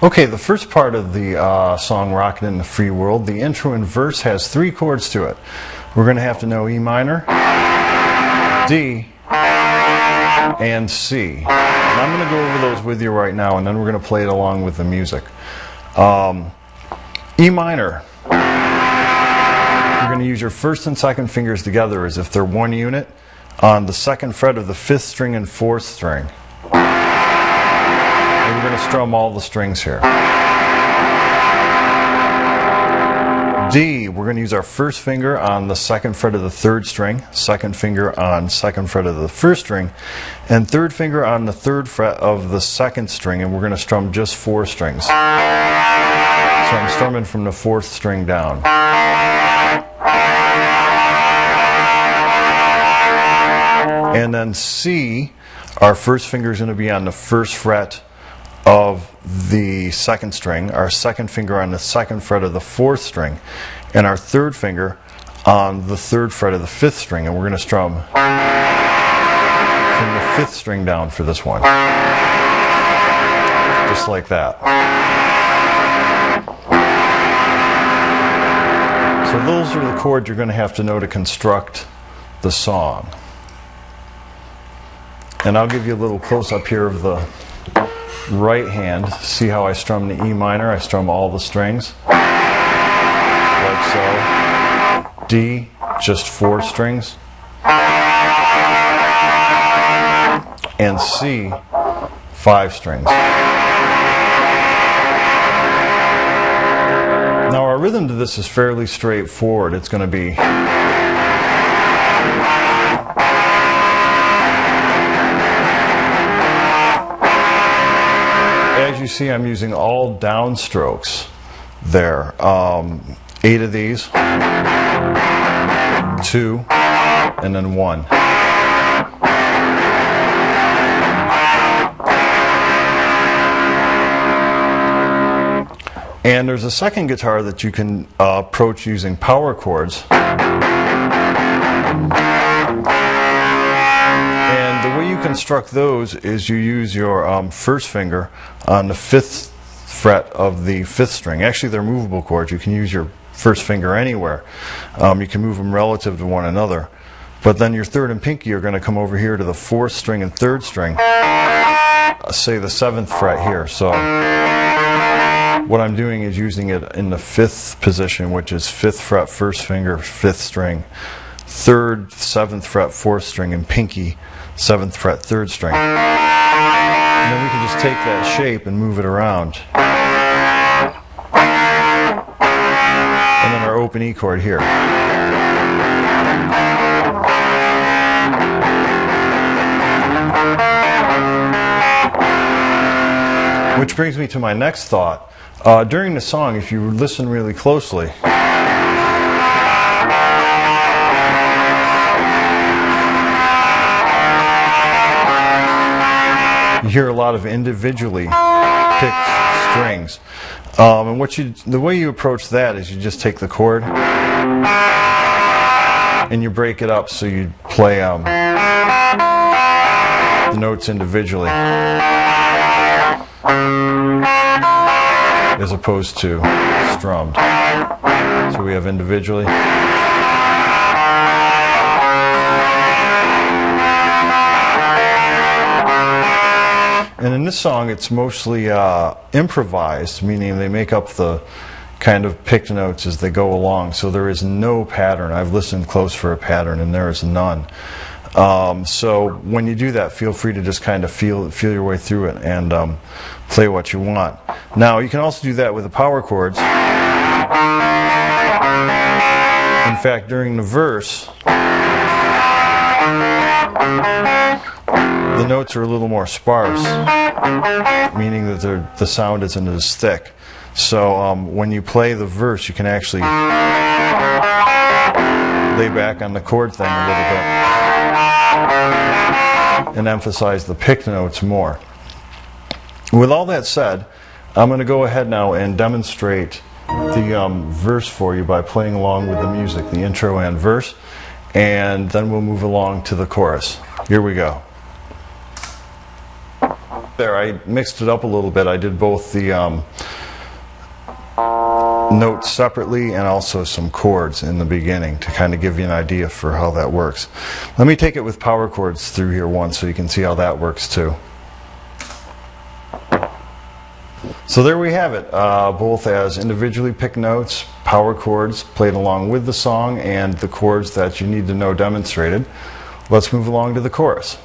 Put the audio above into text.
Okay, the first part of the song Rockin' in the Free World, the intro and verse has 3 chords to it. We're going to have to know E minor, D, and C. And I'm going to go over those with you right now, and then we're going to play it along with the music. E minor, you're going to use your first and second fingers together as if they're one unit on the 2nd fret of the 5th string and 4th string. And we're going to strum all the strings here. D, we're going to use our first finger on the 2nd fret of the 3rd string, 2nd finger on 2nd fret of the 1st string, and 3rd finger on the 3rd fret of the 2nd string, and we're going to strum just 4 strings. So I'm strumming from the 4th string down. And then C, our first finger is going to be on the 1st fret of the 2nd string, our 2nd finger on the 2nd fret of the 4th string, and our 3rd finger on the 3rd fret of the 5th string, and we're going to strum from the 5th string down for this one. Just like that. So those are the chords you're going to have to know to construct the song. And I'll give you a little close-up here of the right hand. See how I strum the E minor? I strum all the strings, like so. D, just 4 strings. And C, 5 strings. Now our rhythm to this is fairly straightforward. It's going to be as you see, I'm using all downstrokes there. 8 of these, 2, and then 1. And there's a second guitar that you can approach using power chords. And the way you construct those is you use your first finger on the 5th fret of the 5th string. Actually, they're movable chords. You can use your first finger anywhere. You can move them relative to one another. But then your 3rd and pinky are going to come over here to the 4th string and 3rd string. Say the 7th fret here. So what I'm doing is using it in the 5th position, which is 5th fret, 1st finger, 5th string, 3rd, 7th fret, 4th string, and pinky, 7th fret, 3rd string. And then we can just take that shape and move it around. And then our open E chord here. Which brings me to my next thought. During the song, if you listen really closely, you hear a lot of individually picked strings. And the way you approach that is you just take the chord and you break it up so you play the notes individually as opposed to strummed. So we have individually. And in this song, it's mostly improvised, meaning they make up the kind of picked notes as they go along. So there is no pattern. I've listened close for a pattern, and there is none. So when you do that, feel free to just kind of feel your way through it and play what you want. Now, you can also do that with the power chords. In fact, during the verse, the notes are a little more sparse, meaning that the sound isn't as thick. So when you play the verse, you can actually lay back on the chord thing a little bit and emphasize the picked notes more. With all that said, I'm going to go ahead now and demonstrate the verse for you by playing along with the music, the intro and verse, and then we'll move along to the chorus. Here we go. There, I mixed it up a little bit. I did both the notes separately and also some chords in the beginning to kind of give you an idea for how that works. Let me take it with power chords through here once so you can see how that works too. So there we have it, both as individually picked notes, power chords played along with the song, and the chords that you need to know demonstrated. Let's move along to the chorus.